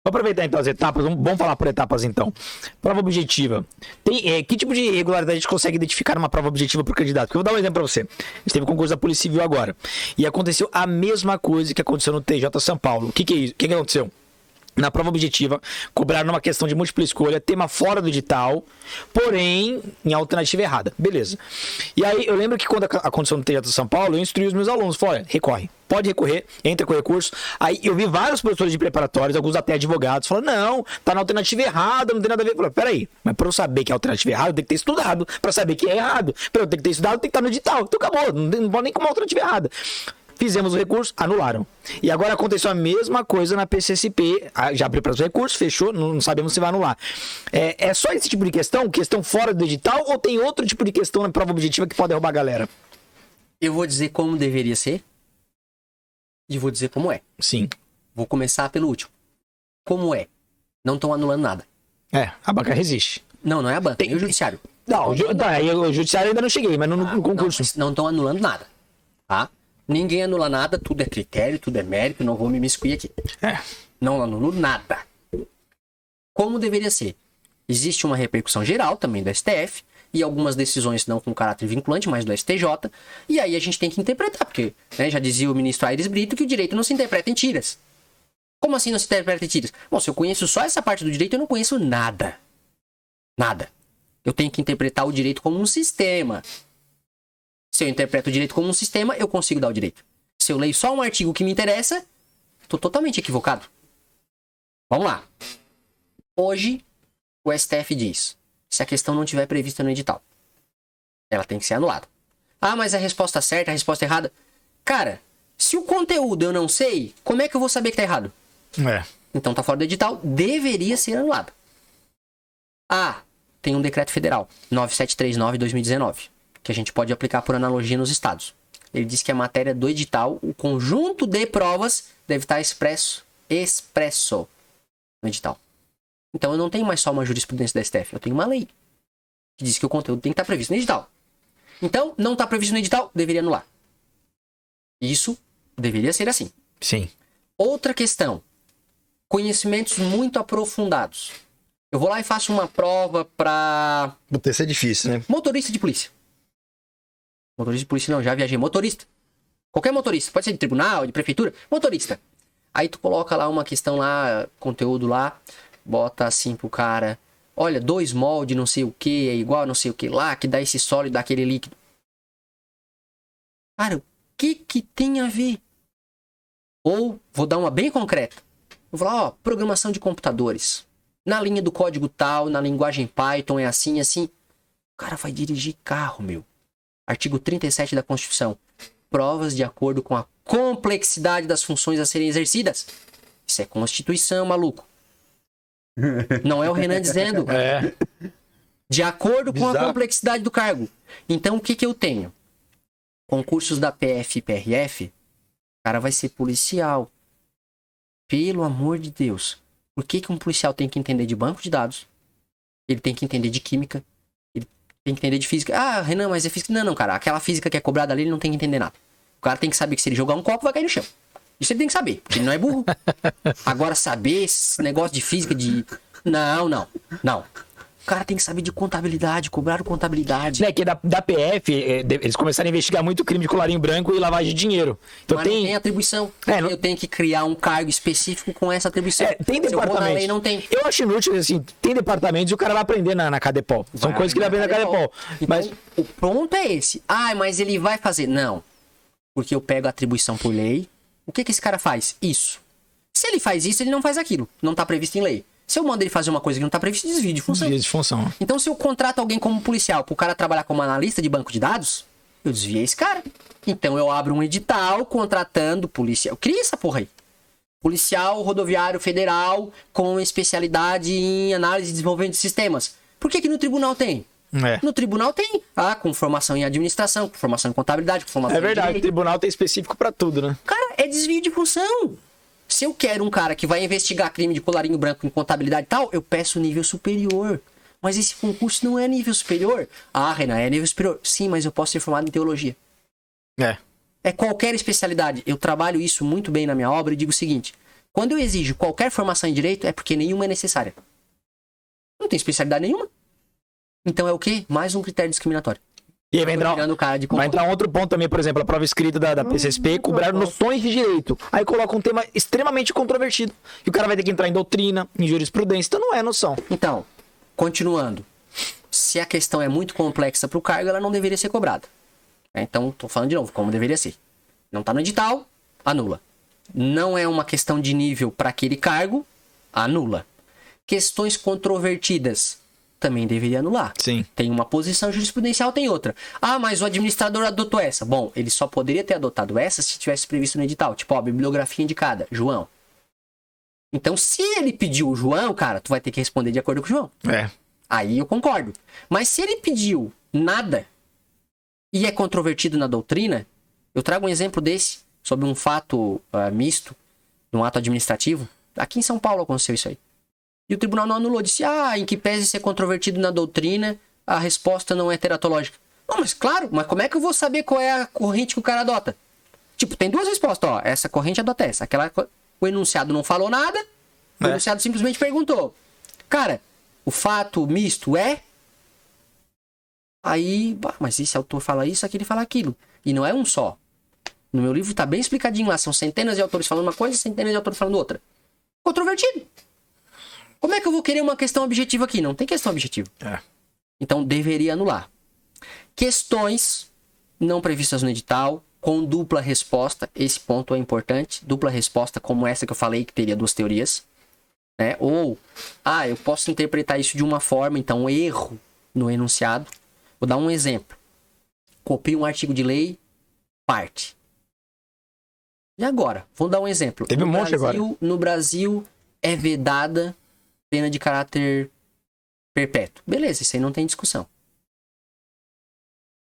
aproveitar então as etapas, vamos falar por etapas então. Prova objetiva. Que tipo de irregularidade a gente consegue identificar numa prova objetiva para o candidato? Porque eu vou dar um exemplo para você. A gente teve o concurso da Polícia Civil agora. E aconteceu a mesma coisa que aconteceu no TJ São Paulo. O que é isso? O que aconteceu? Na prova objetiva, cobraram uma questão de múltipla escolha, tema fora do edital, porém em alternativa errada. Beleza. E aí, eu lembro que quando aconteceu no TJ de São Paulo, eu instruí os meus alunos, falei, olha, recorre, pode recorrer, entra com recurso. Aí eu vi vários professores de preparatórios, alguns até advogados, falando, não, tá na alternativa errada, não tem nada a ver. Eu falei, peraí, mas pra eu saber que é alternativa errada, eu tenho que ter estudado. Pra saber que é errado, pra eu ter que ter estudado, tem que estar no edital. Então acabou, não pode nem como alternativa errada. Fizemos o recurso, anularam. E agora aconteceu a mesma coisa na PCSP. Já abriu para os recursos, fechou, não sabemos se vai anular. É só esse tipo de questão? Questão fora do edital? Ou tem outro tipo de questão na prova objetiva que pode derrubar a galera? Eu vou dizer como deveria ser. E vou dizer como é. Sim. Vou começar pelo último. Como é? Não estão anulando nada. A banca resiste. Não é a banca, tem o judiciário. Não, o judiciário ainda não cheguei, mas no concurso. Não estão anulando nada, tá? Ninguém anula nada, tudo é critério, tudo é mérito, não vou me imiscuir aqui. Não anulo nada. Como deveria ser? Existe uma repercussão geral também do STF, e algumas decisões não com caráter vinculante, mas do STJ, e aí a gente tem que interpretar, porque já dizia o ministro Aires Brito que o direito não se interpreta em tiras. Como assim não se interpreta em tiras? Bom, se eu conheço só essa parte do direito, eu não conheço nada. Nada. Eu tenho que interpretar o direito como um sistema. Se eu interpreto o direito como um sistema, eu consigo dar o direito. Se eu leio só um artigo que me interessa, estou totalmente equivocado. Vamos lá. Hoje, o STF diz, se a questão não estiver prevista no edital, ela tem que ser anulada. Ah, mas a resposta certa, a resposta errada... Cara, se o conteúdo eu não sei, como é que eu vou saber que tá errado? Então tá fora do edital, deveria ser anulado. Tem um decreto federal, 9739/2019. Que a gente pode aplicar por analogia nos estados. Ele diz que a matéria do edital, o conjunto de provas, deve estar expresso no edital. Então eu não tenho mais só uma jurisprudência da STF, eu tenho uma lei que diz que o conteúdo tem que estar previsto no edital. Então, não está previsto no edital, deveria anular. Isso deveria ser assim. Sim. Outra questão, conhecimentos muito aprofundados. Eu vou lá e faço uma prova para... Isso é difícil, né? Motorista de polícia. Motorista de polícia não, já viajei. Motorista. Qualquer motorista. Pode ser de tribunal, de prefeitura. Motorista. Aí tu coloca lá uma questão lá, conteúdo lá, bota assim pro cara. Olha, 2 mol de não sei o que é igual a não sei o que lá, que dá esse sólido daquele líquido. Cara, o que tem a ver? Ou, vou dar uma bem concreta. Vou falar, programação de computadores. Na linha do código tal, na linguagem Python é assim, assim. O cara vai dirigir carro, meu. Artigo 37 da Constituição. Provas de acordo com a complexidade das funções a serem exercidas. Isso é Constituição, maluco. Não é o Renan dizendo. De acordo com a complexidade do cargo. Então, o que eu tenho? Concursos da PF e PRF. O cara vai ser policial. Pelo amor de Deus. Por que um policial tem que entender de banco de dados? Ele tem que entender de química. Tem que entender de física. Renan, mas é física. Não, cara. Aquela física que é cobrada ali, ele não tem que entender nada. O cara tem que saber que se ele jogar um copo, vai cair no chão. Isso ele tem que saber, porque ele não é burro. Agora, saber esse negócio de física, de... Não. O cara tem que saber de contabilidade, cobrar contabilidade. Que da PF, eles começaram a investigar muito crime de colarinho branco e lavagem de dinheiro. Então mas não tem atribuição. Eu tenho que criar um cargo específico com essa atribuição. Tem departamentos. Lei, não tem. Eu acho inútil, assim, tem departamentos e o cara vai aprender na Cadepol. São coisas que ele vai aprender na Cadepol. Então, mas o ponto é esse. Mas ele vai fazer. Não. Porque eu pego a atribuição por lei. O que esse cara faz? Isso. Se ele faz isso, ele não faz aquilo. Não está previsto em lei. Se eu mando ele fazer uma coisa que não está prevista, desvio de função. Desvio de função. Então, se eu contrato alguém como policial para o cara trabalhar como analista de banco de dados, eu desviei esse cara. Então, eu abro um edital contratando policial. Cria essa porra aí. Policial rodoviário federal com especialidade em análise e desenvolvimento de sistemas. Por que no tribunal tem? No tribunal tem. Com formação em administração, com formação em contabilidade, com formação em direito. O tribunal tem específico para tudo, né? Cara, é desvio de função. Se eu quero um cara que vai investigar crime de colarinho branco em contabilidade e tal, eu peço nível superior. Mas esse concurso não é nível superior. Renan, é nível superior. Sim, mas eu posso ser formado em teologia. É qualquer especialidade. Eu trabalho isso muito bem na minha obra e digo o seguinte. Quando eu exijo qualquer formação em direito, é porque nenhuma é necessária. Não tem especialidade nenhuma. Então é o quê? Mais um critério discriminatório. E aí vai entrar um outro ponto também, por exemplo, a prova escrita da PCSP, cobrar noções de direito. Aí coloca um tema extremamente controvertido. E o cara vai ter que entrar em doutrina, em jurisprudência, então não é noção. Então, continuando. Se a questão é muito complexa para o cargo, ela não deveria ser cobrada. Então, tô falando de novo, como deveria ser. Não tá no edital, anula. Não é uma questão de nível para aquele cargo, anula. Questões controvertidas, também deveria anular. Sim. Tem uma posição jurisprudencial, tem outra. Ah, mas o administrador adotou essa. Bom, ele só poderia ter adotado essa se tivesse previsto no edital. Tipo, ó, bibliografia indicada, João. Então, se ele pediu o João, cara, tu vai ter que responder de acordo com o João. É. Aí eu concordo. Mas se ele pediu nada e é controvertido na doutrina, eu trago um exemplo desse, sobre um fato misto, num ato administrativo. Aqui em São Paulo aconteceu isso aí. E o tribunal não anulou, disse, em que pese ser controvertido na doutrina, a resposta não é teratológica. Não, mas claro, mas como é que eu vou saber qual é a corrente que o cara adota? Tipo, tem duas respostas, ó, essa corrente adota essa. O enunciado não falou nada, o enunciado simplesmente perguntou. Cara, o fato misto é? Aí, mas esse autor fala isso, aquele fala aquilo. E não é um só. No meu livro tá bem explicadinho lá, são centenas de autores falando uma coisa, centenas de autores falando outra. Controvertido. Como é que eu vou querer uma questão objetiva aqui? Não tem questão objetiva. Então, deveria anular. Questões não previstas no edital, com dupla resposta. Esse ponto é importante. Dupla resposta, como essa que eu falei, que teria duas teorias. Né? Ou, eu posso interpretar isso de uma forma, então, erro no enunciado. Vou dar um exemplo. Copio um artigo de lei, parte. E agora? Vou dar um exemplo. Teve um monte agora. No Brasil, é vedada pena de caráter perpétuo. Beleza, isso aí não tem discussão.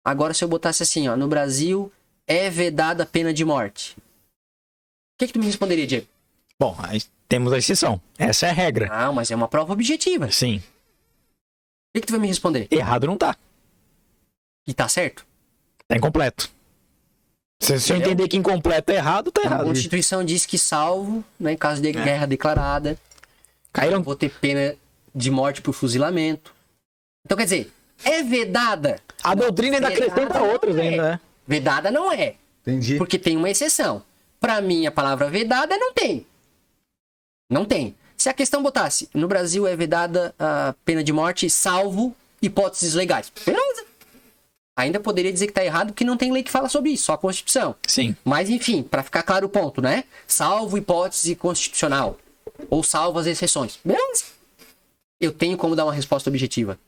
Agora, se eu botasse assim, no Brasil é vedada a pena de morte. O que tu me responderia, Diego? Bom, aí temos a exceção. Essa é a regra. Não, mas é uma prova objetiva. Sim. O que tu vai me responder? Errado não tá. E tá certo? Tá incompleto. Se eu entender que incompleto é errado, tá errado. A Constituição diz que salvo, né, em caso de guerra declarada, Caíram... vou ter pena de morte por fuzilamento. Então, quer dizer, é vedada. A doutrina ainda acrescenta outras ainda, né? Vedada não é. Entendi. Porque tem uma exceção. Pra mim, a palavra vedada não tem. Não tem. Se a questão botasse, no Brasil é vedada a pena de morte, salvo hipóteses legais. Beleza. Ainda poderia dizer que tá errado, porque não tem lei que fala sobre isso, só a Constituição. Sim. Mas, enfim, pra ficar claro o ponto, né? Salvo hipótese constitucional. Ou salvo as exceções. Beleza. Eu tenho como dar uma resposta objetiva.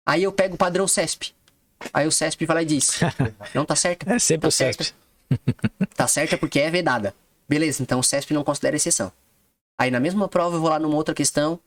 Aí eu pego o padrão CESP. Aí o CESP vai lá e diz, não tá certo? É sempre tá o CESP. Tá certo é porque é vedada. Beleza, então o CESP não considera exceção. Aí na mesma prova eu vou lá numa outra questão,